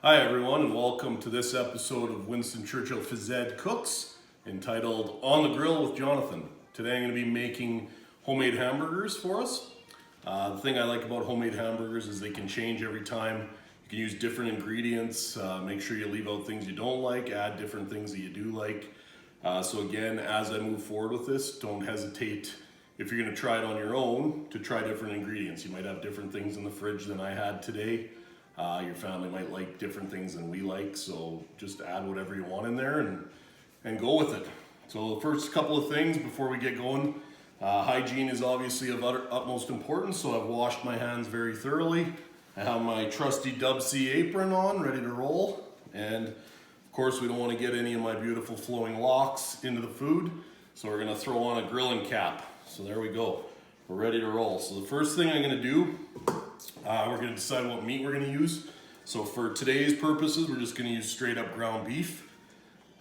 Hi everyone, and welcome to this episode of Winston Churchill PE Cooks, entitled On the Grill with Jonathan. Today I'm going to be making homemade hamburgers for us. The thing I like about homemade hamburgers is they can change every time. You can use different ingredients, make sure you leave out things you don't like, add different things that you do like. So again, as I move forward with this, don't hesitate, if you're going to try it on your own, to try different ingredients. You might have different things in the fridge than I had today. Your family might like different things than we like, so just add whatever you want in there and go with it. So the first couple of things before we get going, hygiene is obviously of utmost importance, so I've washed my hands very thoroughly. I have my trusty WC apron on, ready to roll, and of course we don't want to get any of my beautiful flowing locks into the food, so we're going to throw on a grilling cap. So there we go, we're ready to roll. So the first thing I'm going to do, we're going to decide what meat we're going to use. So for today's purposes, we're just going to use straight up ground beef.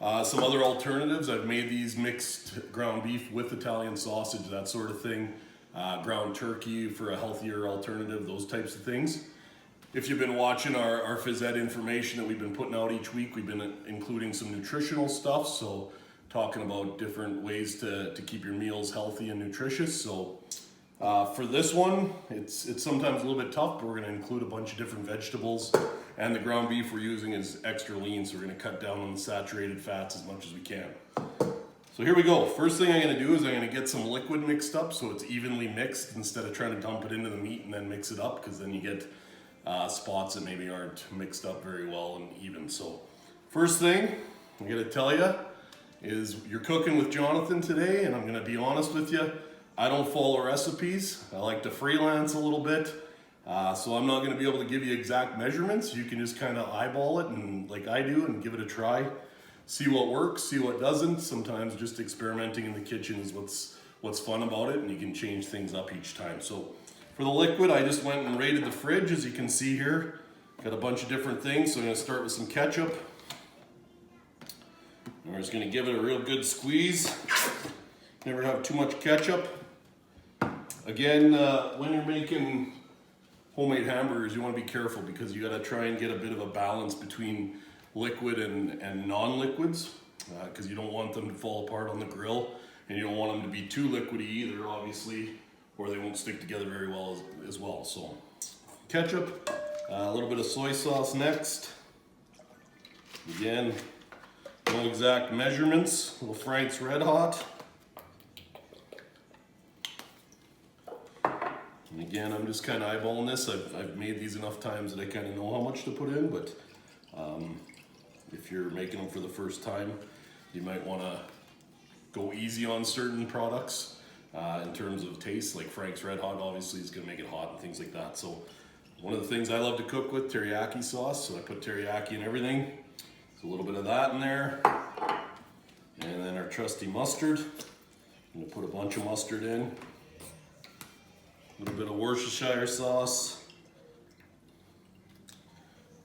Some other alternatives, I've made these mixed ground beef with Italian sausage, that sort of thing. Ground turkey for a healthier alternative, those types of things. If you've been watching our phys ed information that we've been putting out each week, we've been including some nutritional stuff. So talking about different ways to keep your meals healthy and nutritious. So for this one, it's sometimes a little bit tough, but we're going to include a bunch of different vegetables, and the ground beef we're using is extra lean, so we're going to cut down on the saturated fats as much as we can. So here we go. First thing I'm going to do is I'm going to get some liquid mixed up so it's evenly mixed instead of trying to dump it into the meat and then mix it up, because then you get spots that maybe aren't mixed up very well and even. So first thing I'm going to tell you is you're cooking with Jonathan today, and I'm going to be honest with you. I don't follow recipes. I like to freelance a little bit. So I'm not going to be able to give you exact measurements. You can just kind of eyeball it and like I do and give it a try. See what works, see what doesn't. Sometimes just experimenting in the kitchen is what's fun about it, and you can change things up each time. So for the liquid, I just went and raided the fridge, as you can see here. Got a bunch of different things. So I'm going to start with some ketchup. And we're just going to give it a real good squeeze. Never have too much ketchup. Again, when you're making homemade hamburgers, you want to be careful because you got to try and get a bit of a balance between liquid and non-liquids, because you don't want them to fall apart on the grill, and you don't want them to be too liquidy either, obviously, or they won't stick together very well as well. So ketchup, a little bit of soy sauce next. Again, no exact measurements, little Frank's Red Hot. And again, I'm just kind of eyeballing this. I've made these enough times that I kind of know how much to put in, but if you're making them for the first time, you might want to go easy on certain products in terms of taste. Like Frank's Red Hot obviously is going to make it hot and things like that. So one of the things I love to cook with, teriyaki sauce, so I put teriyaki in everything. So a little bit of that in there. And then our trusty mustard. I'm going to put a bunch of mustard in. A little bit of Worcestershire sauce,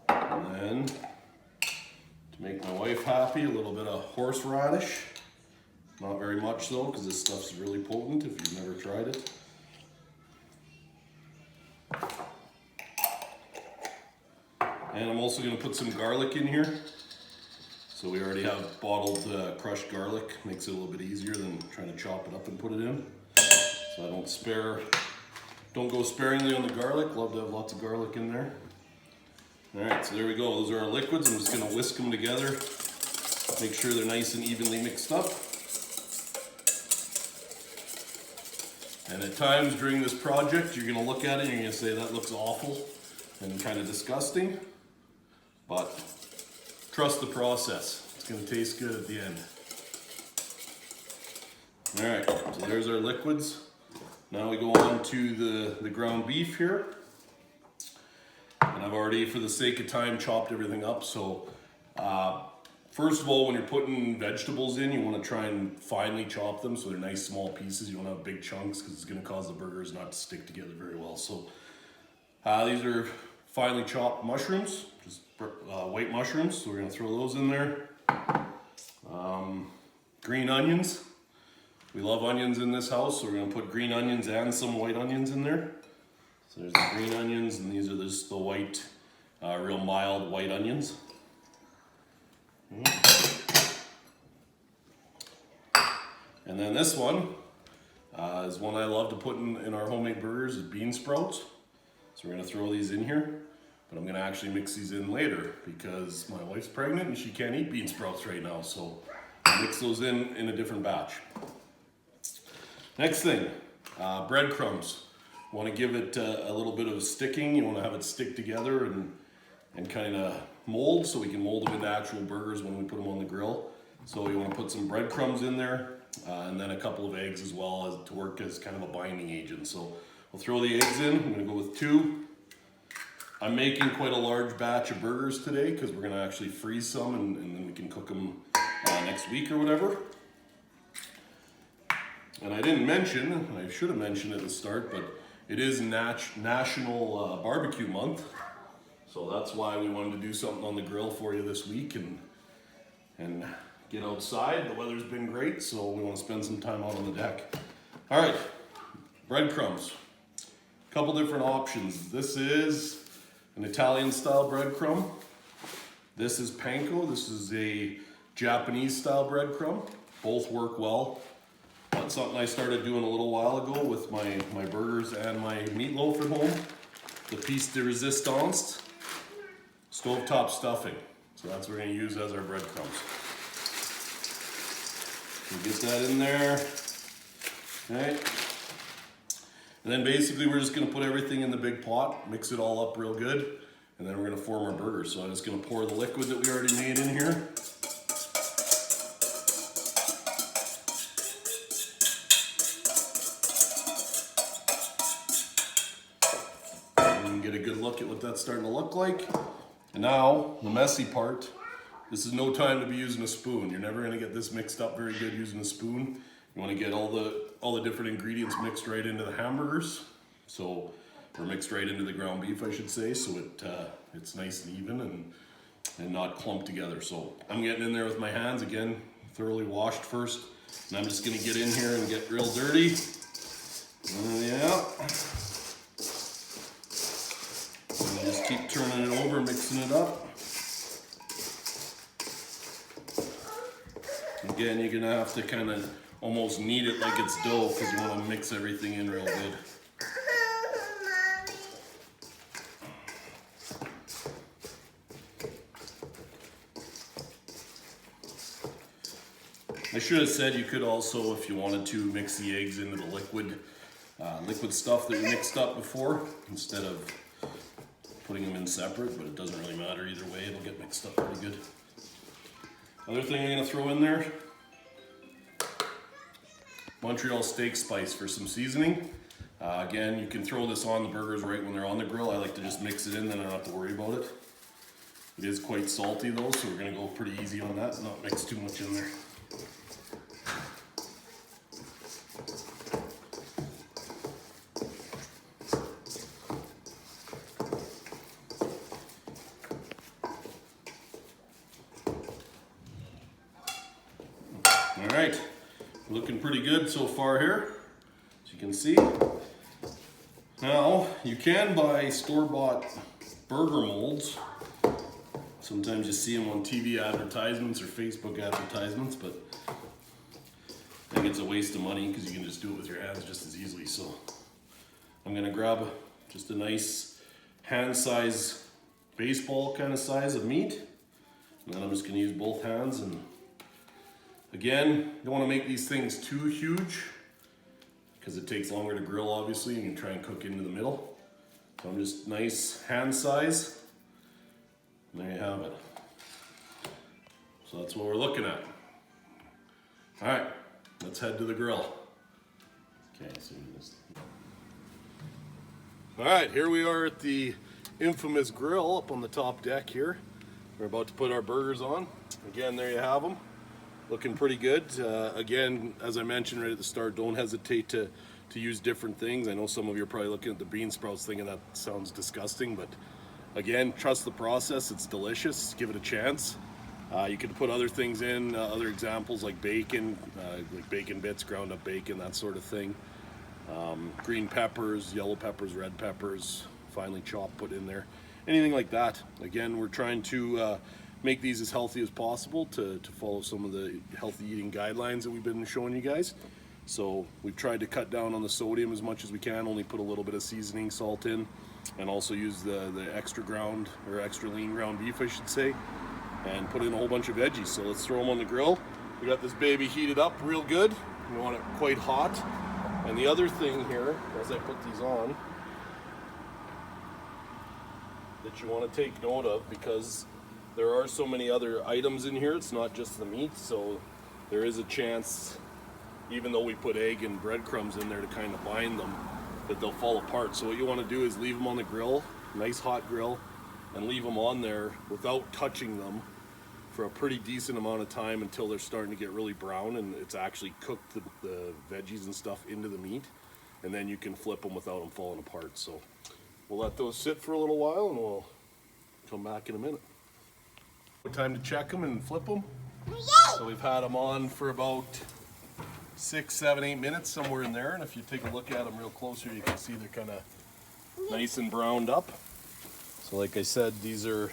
and then to make my wife happy, a little bit of horseradish. Not very much though, because this stuff's really potent if you've never tried it. And I'm also going to put some garlic in here. So we already have bottled crushed garlic, makes it a little bit easier than trying to chop it up and put it in. So I don't go sparingly on the garlic. Love to have lots of garlic in there. All right, so there we go. Those are our liquids. I'm just going to whisk them together. Make sure they're nice and evenly mixed up. And at times during this project, you're going to look at it and you're going to say, that looks awful and kind of disgusting. But trust the process. It's going to taste good at the end. All right, so there's our liquids. Now we go on to the ground beef here. And I've already, for the sake of time, chopped everything up. So first of all, when you're putting vegetables in, you want to try and finely chop them so they're nice small pieces. You don't have big chunks because it's going to cause the burgers not to stick together very well. So these are finely chopped mushrooms, just white mushrooms. So we're going to throw those in there. Green onions. We love onions in this house, so we're going to put green onions and some white onions in there. So there's the green onions, and these are just the white real mild white onions. And then this one is one I love to put in our homemade burgers, is bean sprouts. So we're gonna throw these in here, but I'm gonna actually mix these in later because my wife's pregnant and she can't eat bean sprouts right now. So I'll mix those in a different batch. Next thing, breadcrumbs. Want to give it a little bit of sticking. You want to have it stick together and kind of mold, so we can mold them into actual burgers when we put them on the grill. So you want to put some breadcrumbs in there, and then a couple of eggs as well, as to work as kind of a binding agent. So we'll throw the eggs in. I'm going to go with 2. I'm making quite a large batch of burgers today because we're going to actually freeze some and then we can cook them next week or whatever. And I didn't mention, I should have mentioned at the start, but it is National Barbecue Month. So that's why we wanted to do something on the grill for you this week and get outside. The weather's been great, so we want to spend some time out on the deck. All right, breadcrumbs. A couple different options. This is an Italian style breadcrumb. This is panko. This is a Japanese style breadcrumb. Both work well. That's something I started doing a little while ago with my burgers and my meatloaf at home. The piece de resistance, stovetop stuffing. So that's what we're gonna use as our breadcrumbs. We'll get that in there, okay? And then basically we're just gonna put everything in the big pot, mix it all up real good, and then we're gonna form our burgers. So I'm just gonna pour the liquid that we already made in here. Get a good look at what that's starting to look like. And now, the messy part, this is no time to be using a spoon. You're never gonna get this mixed up very good using a spoon. You wanna get all the different ingredients mixed right into the hamburgers. So, or mixed right into the ground beef, I should say, so it's nice and even and not clumped together. So, I'm getting in there with my hands, again, thoroughly washed first. And I'm just gonna get in here and get real dirty. Yeah. And just keep turning it over, mixing it up. Again, you're gonna have to kind of almost knead it like it's dough because you want to mix everything in real good. I should have said you could also, if you wanted to, mix the eggs into the liquid stuff that we mixed up before instead of putting them in separate, but it doesn't really matter either way. It'll get mixed up pretty good. Other thing I'm gonna throw in there, Montreal steak spice for some seasoning. Again, you can throw this on the burgers right when they're on the grill. I like to just mix it in, then I don't have to worry about it. It is quite salty though, so we're gonna go pretty easy on that, not mix too much in there. All right, looking pretty good so far here, as you can see. Now, you can buy store-bought burger molds. Sometimes you see them on TV advertisements or Facebook advertisements, but I think it's a waste of money because you can just do it with your hands just as easily. So I'm gonna grab just a nice hand size, baseball kind of size of meat. And then I'm just gonna use both hands, and again, you don't want to make these things too huge because it takes longer to grill, obviously. You can try and cook into the middle. So I'm just nice hand size. And there you have it. So that's what we're looking at. All right, let's head to the grill. Okay, so all right, here we are at the infamous grill up on the top deck here. We're about to put our burgers on. Again, there you have them. Looking pretty good. Again, as I mentioned right at the start, don't hesitate to use different things. I know some of you are probably looking at the bean sprouts thinking that sounds disgusting, but again, trust the process. It's delicious. Give it a chance. You could put other things in, other examples like bacon bits, ground up bacon, that sort of thing. Green peppers, yellow peppers, red peppers, finely chopped, put in there. anything like that. Again, we're trying to make these as healthy as possible to follow some of the healthy eating guidelines that we've been showing you guys. So we've tried to cut down on the sodium as much as we can, only put a little bit of seasoning salt in, and also use the extra ground, or extra lean ground beef I should say, and put in a whole bunch of veggies. So let's throw them on the grill. We got this baby heated up real good. We want it quite hot. And the other thing here, as I put these on, that you want to take note of, because there are so many other items in here, it's not just the meat, so there is a chance, even though we put egg and breadcrumbs in there to kind of bind them, that they'll fall apart. So what you want to do is leave them on the grill, nice hot grill, and leave them on there without touching them for a pretty decent amount of time until they're starting to get really brown and it's actually cooked the veggies and stuff into the meat, and then you can flip them without them falling apart. So we'll let those sit for a little while and we'll come back in a minute. Time to check them and flip them. So we've had them on for about 6, 7, 8 minutes, somewhere in there, and if you take a look at them real closer, you can see they're kind of nice and browned up. So like I said, these are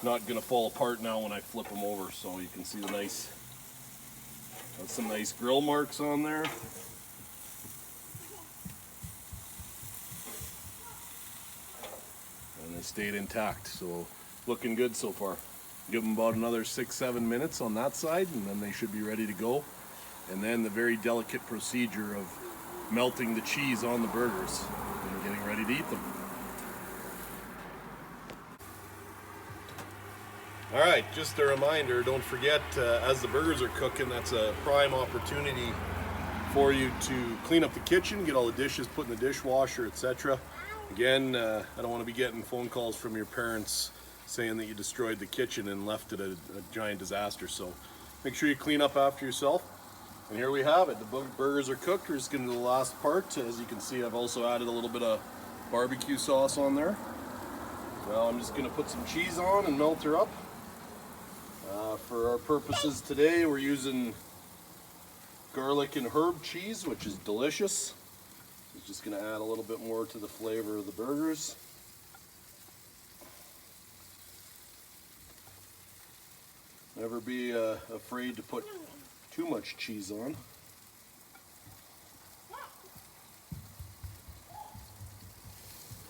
not going to fall apart now when I flip them over, so you can see the nice, got some nice grill marks on there. And they stayed intact, so looking good so far. Give them about another 6, 7 minutes on that side, and then they should be ready to go. And then the very delicate procedure of melting the cheese on the burgers and getting ready to eat them. All right, just a reminder, don't forget, as the burgers are cooking, that's a prime opportunity for you to clean up the kitchen, get all the dishes put in the dishwasher, etc. Again, I don't want to be getting phone calls from your parents saying that you destroyed the kitchen and left it a giant disaster. So make sure you clean up after yourself. And here we have it. The burgers are cooked. We're just getting to the last part. As you can see, I've also added a little bit of barbecue sauce on there. Now I'm just going to put some cheese on and melt her up. For our purposes today, we're using garlic and herb cheese, which is delicious. It's just going to add a little bit more to the flavor of the burgers. Never be afraid to put too much cheese on.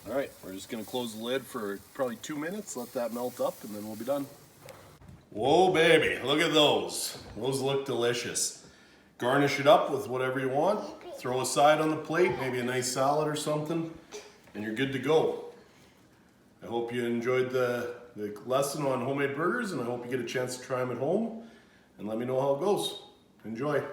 Alright, we're just going to close the lid for probably 2 minutes, let that melt up, and then we'll be done. Whoa baby, look at those. Those look delicious. Garnish it up with whatever you want. Throw a side on the plate, maybe a nice salad or something, and you're good to go. I hope you enjoyed the lesson on homemade burgers, and I hope you get a chance to try them at home, and let me know how it goes. Enjoy.